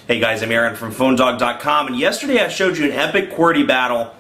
Hey guys, I'm Aaron from PhoneDog.com, and yesterday I showed you an epic QWERTY battle,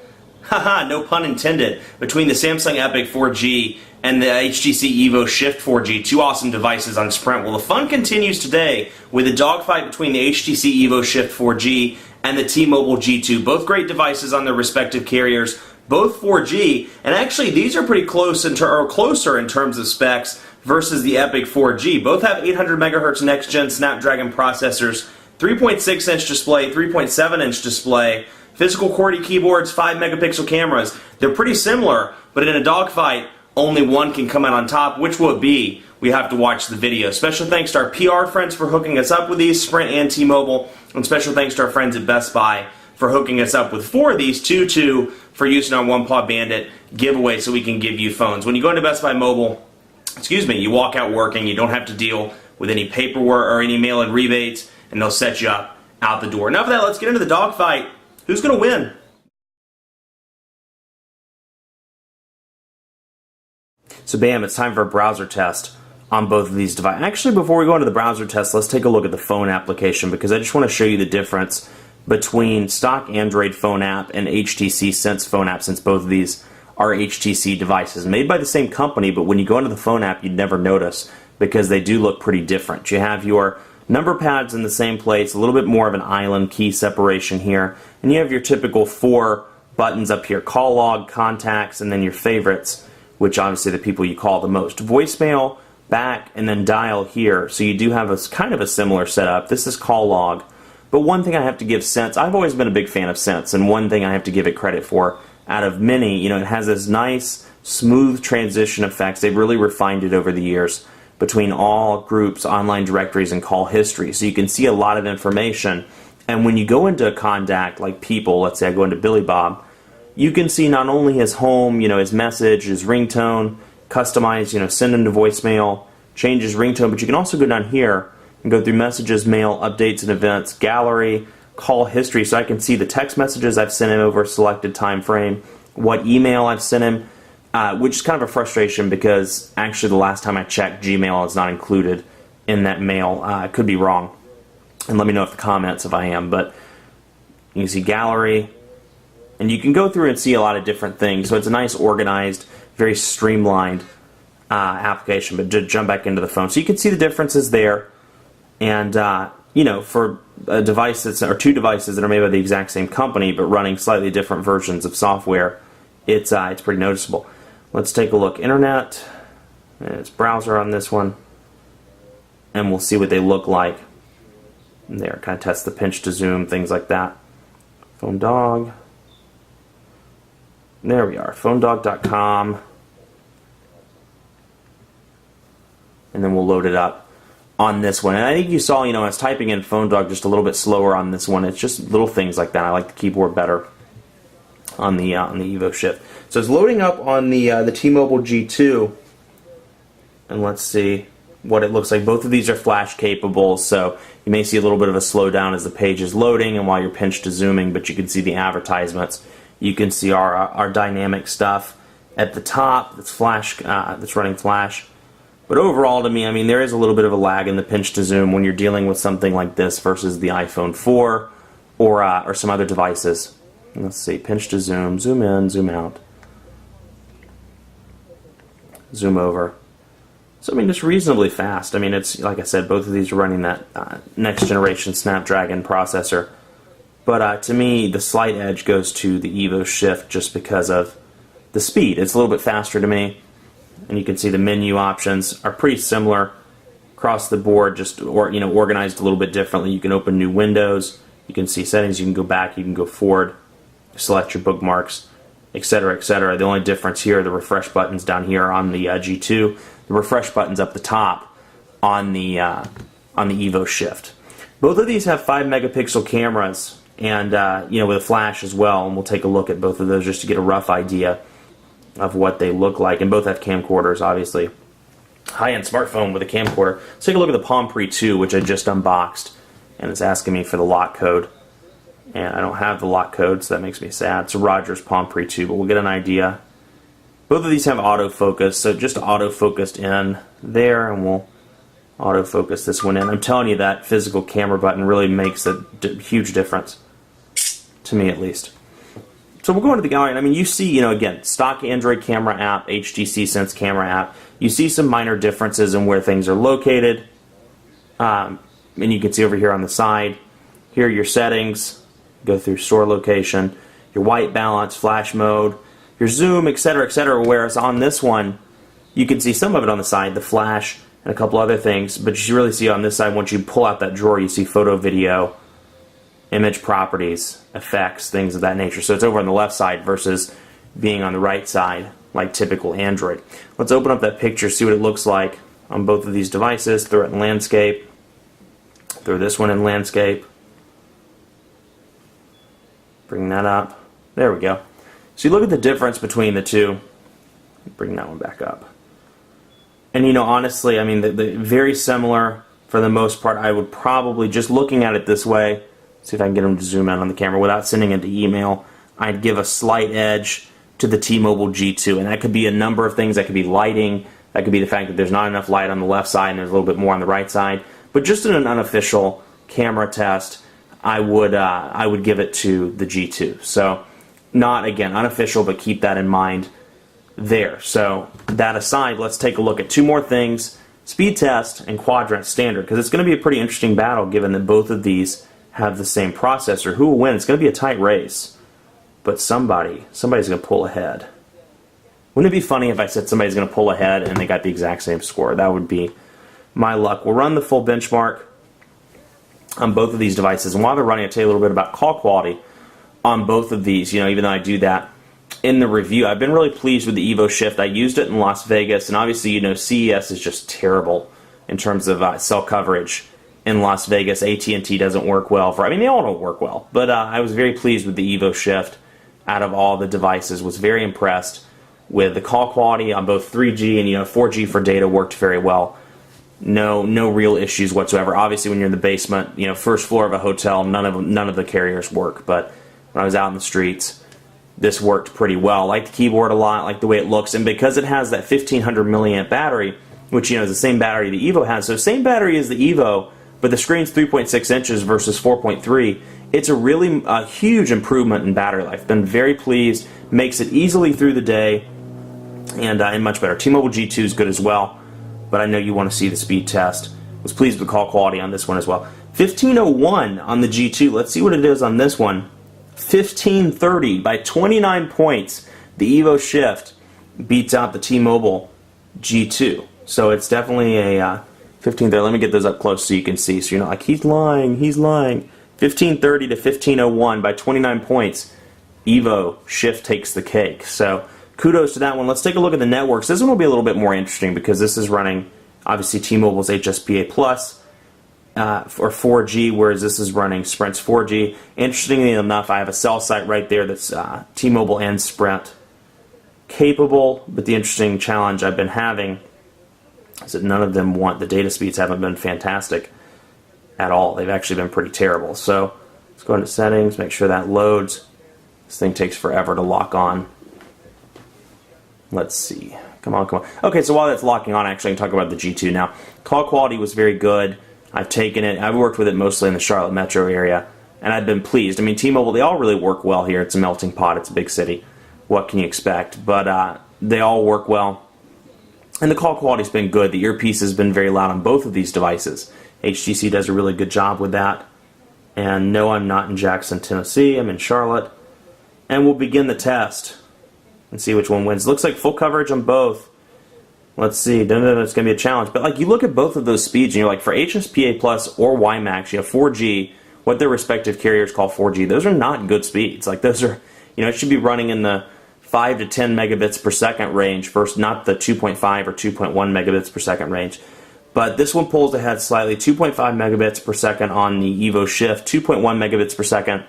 haha, no pun intended, between the Samsung Epic 4G and the HTC EVO Shift 4G, two awesome devices on Sprint. Well, the fun continues today with a dogfight between the HTC EVO Shift 4G and the T-Mobile G2, both great devices on their respective carriers, both 4G, and actually these are pretty close or closer in terms of specs versus the Epic 4G. Both have 800 MHz next-gen Snapdragon processors, 3.6-inch display, 3.7-inch display, physical QWERTY keyboards, 5-megapixel cameras. They're pretty similar, but in a dogfight, only one can come out on top. Which will it be? We have to watch the video. Special thanks to our PR friends for hooking us up with these, Sprint and T-Mobile, and special thanks to our friends at Best Buy for hooking us up with 4 of these, two for using our One Paw Bandit giveaway so we can give you phones. When you go into Best Buy Mobile, you walk out working, you don't have to deal with any paperwork or any mail-in rebates, and they'll set you up out the door. Enough of that, let's get into the dogfight. Who's going to win? So bam, it's time for a browser test on both of these devices. Actually, before we go into the browser test, let's take a look at the phone application, because I just want to show you the difference between stock Android phone app and HTC Sense phone app, since both of these are HTC devices. Made by the same company, but when you go into the phone app, you'd never notice because they do look pretty different. You have your number pads in the same place, a little bit more of an island key separation here, and you have your typical 4 buttons up here: call log, contacts, and then your favorites, which obviously the people you call the most. Voicemail, back, and then dial here. So you do have a kind of a similar setup. This is call log. But one thing I have to give Sense, I've always been a big fan of Sense, and one thing I have to give it credit for, out of many, it has this nice, smooth transition effects. They've really refined it over the years between all groups, online directories, and call history. So you can see a lot of information. And when you go into a contact, like people, let's say I go into Billy Bob, you can see not only his home, his message, his ringtone, customize, send him to voicemail, change his ringtone, but you can also go down here and go through messages, mail, updates and events, gallery, call history, so I can see the text messages I've sent him over a selected time frame, what email I've sent him, which is kind of a frustration because actually the last time I checked, Gmail is not included in that mail. I could be wrong, and let me know in the comments if I am, but you can see gallery, and you can go through and see a lot of different things. So it's a nice, organized, very streamlined application. But to jump back into the phone, so you can see the differences there. And for a device or 2 devices that are made by the exact same company but running slightly different versions of software, it's pretty noticeable. Let's take a look. Internet, and it's browser on this one, and we'll see what they look like. And there, kind of test the pinch to zoom, things like that. Phone Dog. There we are, PhoneDog.com, and then we'll load it up on this one. And I think you saw, I was typing in Phone Dog just a little bit slower on this one. It's just little things like that. I like the keyboard better on the EVO Shift. So it's loading up on the T-Mobile G2, and let's see what it looks like. Both of these are flash capable, so you may see a little bit of a slowdown as the page is loading and while you're pinched to zooming, but you can see the advertisements. You can see our dynamic stuff at the top that's flash, that's running flash. But overall, to me, there is a little bit of a lag in the pinch to zoom when you're dealing with something like this versus the iPhone 4 or some other devices. Let's see, pinch to zoom, zoom in, zoom out, zoom over. So it's reasonably fast. It's like I said, both of these are running that next generation Snapdragon processor. But to me, the slight edge goes to the EVO Shift just because of the speed. It's a little bit faster to me. And you can see the menu options are pretty similar across the board, just organized a little bit differently. You can open new windows. You can see settings. You can go back. You can go forward. Select your bookmarks, etc., etc. The only difference here, the refresh buttons down here on the G2. The refresh buttons up the top on the EVO Shift. Both of these have 5-megapixel cameras. And with a flash as well, and we'll take a look at both of those just to get a rough idea of what they look like. And both have camcorders, obviously. High-end smartphone with a camcorder. Let's take a look at the Palm Pre 2, which I just unboxed, and it's asking me for the lock code. And I don't have the lock code, so that makes me sad. It's a Rogers Palm Pre 2, but we'll get an idea. Both of these have autofocus, so just autofocused in there, and we'll autofocus this one in. I'm telling you, that physical camera button really makes a huge difference, to me at least. So we'll go into the gallery, and I mean, you see, you know, again, stock Android camera app, HTC Sense camera app. You see some minor differences in where things are located. And you can see over here on the side, here are your settings, go through store location, your white balance, flash mode, your zoom, etc., etc. Whereas on this one, you can see some of it on the side, the flash, and a couple other things, but you really see on this side, once you pull out that drawer, you see photo, video, image properties, effects, things of that nature. So it's over on the left side versus being on the right side, like typical Android. Let's open up that picture, see what it looks like on both of these devices. Throw it in landscape. Throw this one in landscape. Bring that up. There we go. So you look at the difference between the two. Bring that one back up. And you know, honestly, I mean, the very similar for the most part. I would probably, just looking at it this way, see if I can get them to zoom out on the camera without sending it to email, I'd give a slight edge to the T-Mobile G2. And that could be a number of things. That could be lighting. That could be the fact that there's not enough light on the left side and there's a little bit more on the right side. But just in an unofficial camera test, I would give it to the G2. So not, again, unofficial, but keep that in mind there. So that aside, let's take a look at two more things, speed test and quadrant standard, because it's going to be a pretty interesting battle given that both of these have the same processor. Who will win? It's going to be a tight race, but somebody's going to pull ahead. Wouldn't it be funny if I said somebody's going to pull ahead and they got the exact same score? That would be my luck. We'll run the full benchmark on both of these devices, and while they're running, I'll tell you a little bit about call quality on both of these. You know, even though I do that in the review, I've been really pleased with the EVO Shift. I used it in Las Vegas, and obviously, you know, CES is just terrible in terms of cell coverage in Las Vegas. AT&T doesn't work well for, I mean, they all don't work well, but I was very pleased with the EVO Shift out of all the devices. Was very impressed with the call quality on both 3G and, you know, 4G for data worked very well. No real issues whatsoever. Obviously, when you're in the basement, you know, first floor of a hotel, none of the carriers work. But when I was out in the streets, this worked pretty well. I like the keyboard a lot, like the way it looks, and because it has that 1500 milliamp battery, which, you know, is the same battery the EVO has. So same battery as the EVO, but the screen's 3.6 inches versus 4.3. It's a really huge improvement in battery life. Been very pleased. Makes it easily through the day, and much better. T-Mobile G2 is good as well, but I know you want to see the speed test. Was pleased with the call quality on this one as well. 1501 on the G2. Let's see what it is on this one. 1530 by 29 points. The EVO Shift beats out the T-Mobile G2. So it's definitely a 1530. Let me get those up close so you can see. So you're not like, he's lying, he's lying. 1530 to 1501 by 29 points. EVO Shift takes the cake. So kudos to that one. Let's take a look at the networks. This one will be a little bit more interesting because this is running, obviously, T-Mobile's HSPA Plus or 4G, whereas this is running Sprint's 4G. Interestingly enough, I have a cell site right there that's T-Mobile and Sprint capable, but the interesting challenge I've been having is that none of them want, the data speeds haven't been fantastic at all. They've actually been pretty terrible. So let's go into settings, make sure that loads. This thing takes forever to lock on. Let's see. Come on, come on. Okay, so while that's locking on, actually, I can talk about the G2 now. Call quality was very good. I've taken it. I've worked with it mostly in the Charlotte metro area, and I've been pleased. I mean, T-Mobile, they all really work well here. It's a melting pot. It's a big city. What can you expect? But they all work well. And the call quality's been good. The earpiece has been very loud on both of these devices. HTC does a really good job with that. And no, I'm not in Jackson, Tennessee. I'm in Charlotte. And we'll begin the test and see which one wins. Looks like full coverage on both. Let's see. It's going to be a challenge. But like, you look at both of those speeds, and you're like, for HSPA Plus or WiMAX, you have 4G, what their respective carriers call 4G. Those are not good speeds. Like, those are, you know, it should be running in the 5 to 10 megabits per second range versus not the 2.5 or 2.1 megabits per second range. But this one pulls ahead slightly. 2.5 megabits per second on the EVO Shift, 2.1 megabits per second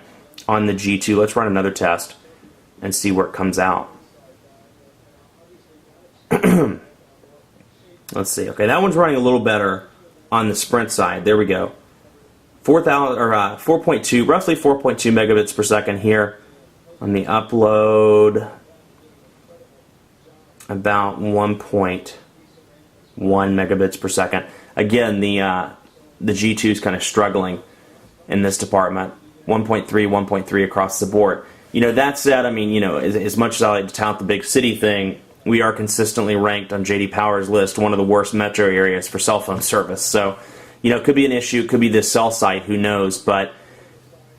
on the G2. Let's run another test and see where it comes out. Let's see. Okay, that one's running a little better on the Sprint side. There we go. 4.2, roughly 4.2 megabits per second here on the upload. About 1.2 1 megabits per second. Again, the G2 is kind of struggling in this department. 1.3, 1.3 across the board. That said, I mean, as much as I like to tout the big city thing, we are consistently ranked on J.D. Power's list one of the worst metro areas for cell phone service. So, it could be an issue. It could be this cell site. Who knows? But,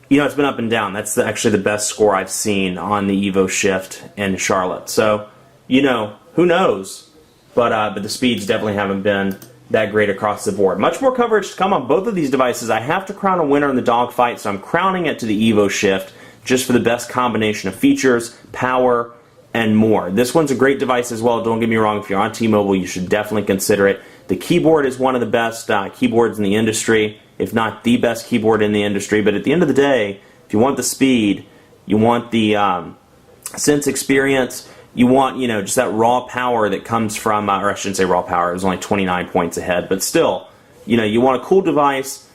it's been up and down. That's actually the best score I've seen on the EVO Shift in Charlotte. So, who knows? But the speeds definitely haven't been that great across the board. Much more coverage to come on both of these devices. I have to crown a winner in the Dogfight, so I'm crowning it to the EVO Shift just for the best combination of features, power, and more. This one's a great device as well. Don't get me wrong. If you're on T-Mobile, you should definitely consider it. The keyboard is one of the best keyboards in the industry, if not the best keyboard in the industry. But at the end of the day, if you want the speed, you want the sense experience, you want, just that raw power that comes from, or I shouldn't say raw power, it was only 29 points ahead, but still, you want a cool device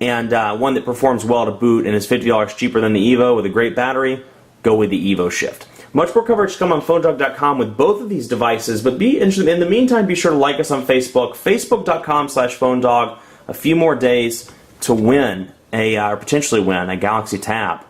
and one that performs well to boot and is $50 cheaper than the EVO with a great battery, go with the EVO Shift. Much more coverage to come on PhoneDog.com with both of these devices, but in the meantime, be sure to like us on Facebook, Facebook.com/PhoneDog. A few more days to win or potentially win a Galaxy Tab,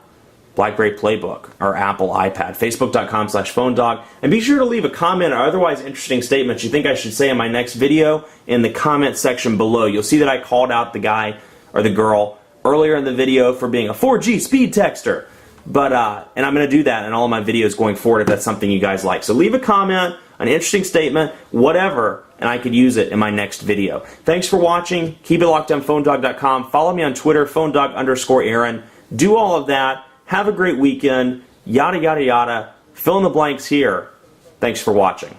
BlackBerry Playbook, or Apple iPad. Facebook.com/PhoneDog. And be sure to leave a comment or otherwise interesting statements you think I should say in my next video in the comment section below. You'll see that I called out the guy or the girl earlier in the video for being a 4G speed texter. But and I'm going to do that in all of my videos going forward if that's something you guys like. So leave a comment, an interesting statement, whatever, and I could use it in my next video. Thanks for watching. Keep it locked on PhoneDog.com. Follow me on Twitter, PhoneDog_Aaron. Do all of that. Have a great weekend. Yada, yada, yada. Fill in the blanks here. Thanks for watching.